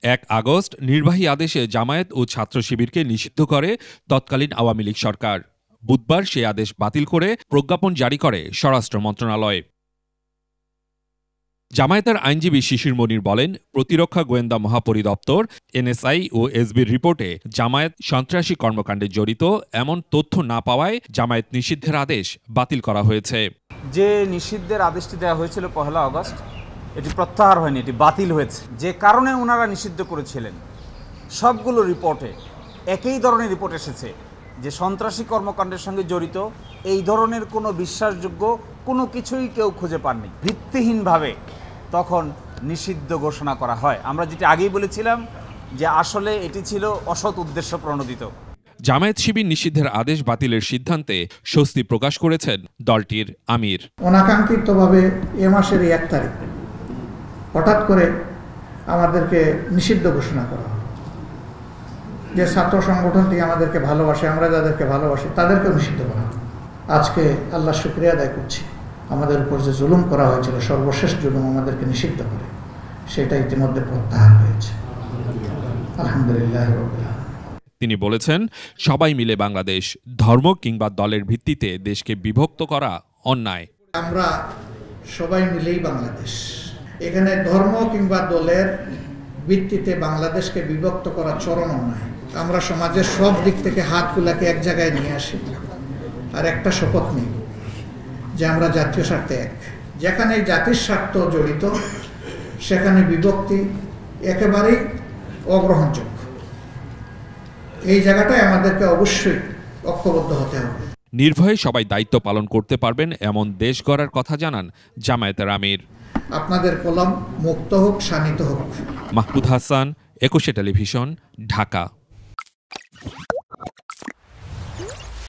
১ August নির্বাহী আদেশে জামায়াত ও ছাত্র শিবিরকে নিষিদ্ধ করে তৎকালীন আওয়ামী লীগ সরকার। বুধবার সে আদেশ বাতিল করে প্রজ্ঞাপন জারি করে স্বরাষ্ট্র মন্ত্রণালয়। জামায়াতের আইনজীবী শিশির মনির বলেন, প্রতিরক্ষা গোয়েন্দা মহাপরিদপ্তর এনএসআই ও এসবির রিপোর্টে জামায়াত সন্ত্রাসী কর্মকাণ্ডে জড়িত এমন তথ্য না পাওয়ায় জামায়াত নিষিদ্ধের আদেশ বাতিল করা হয়েছে। যে নিষিদ্ধের আদেশটি দেওয়া হয়েছিল ১ আগস্ট, এটি প্রত্যাহার হয়নি, এটি বাতিল হয়েছে। যে কারণে ওনারা নিষিদ্ধ করেছিলেন সবগুলো রিপোর্টে একই ধরনের রিপোর্ট এসেছে যে সন্ত্রাসী কর্মকাণ্ডের সঙ্গে জড়িত এই ধরনের কোনো বিশ্বাসযোগ্য কোনো কিছুই কেউ খুঁজে পাননি। ভিত্তিহীনভাবে তখন নিষিদ্ধ ঘোষণা করা হয়। আমরা যেটি আগেই বলেছিলাম যে আসলে এটি ছিল অসৎ উদ্দেশ্য প্রণোদিত। জামায়াত শিবির নিষিদ্ধের আদেশ বাতিলের সিদ্ধান্তে স্বস্তি প্রকাশ করেছেন দলটির আমির। অনাকাঙ্ক্ষিতভাবে এ মাসের ১ তারিখ হঠাৎ করে আমাদেরকে নিষিদ্ধ ঘোষণা করা হয়। যে ছাত্র সংগঠনটি আমাদেরকে ভালোবাসে, আমরা যাদেরকে ভালোবাসি তাদেরকেও নিষিদ্ধ করা হয়। আজকে আল্লাহ শুকরিয়া আদায় করছি, আমাদের উপর যে জুলুম করা হয়েছিল, সর্বশেষ জুলুম আমাদেরকে নিষিদ্ধ করে সেটা ইতিমধ্যে প্রত্যাহার হয়েছে। আলহামদুলিল্লাহ। তিনি বলেছেন, সবাই মিলে বাংলাদেশ, ধর্ম কিংবা দলের ভিত্তিতে দেশকে বিভক্ত করা অন্যায়। আমরা সবাই মিলেই বাংলাদেশ, এখানে ধর্ম কিংবা দলের ভিত্তিতে বাংলাদেশকে বিভক্ত করা চরম অন্যায়। আমরা সমাজের সব দিক থেকে হাতগুলাকে এক জায়গায় নিয়ে আসি আর একটা শপথ নিই যে আমরা জাতীয় স্বার্থে এক। যেখানে জাতির স্বার্থ জড়িত সেখানে বিভক্তি একেবারেই অগ্রহণযোগ্য। এই জায়গাটায় আমাদেরকে অবশ্যই ঐক্যবদ্ধ হতে হবে। নির্ভয়ে সবাই দায়িত্ব পালন করতে পারবেন এমন দেশ গড়ার কথা জানান জামায়াতের আমির। আপনাদের কলম মুক্ত হোক, শানিত হোক। মাহমুদ হাসান, ২১ টেলিভিশন, ঢাকা।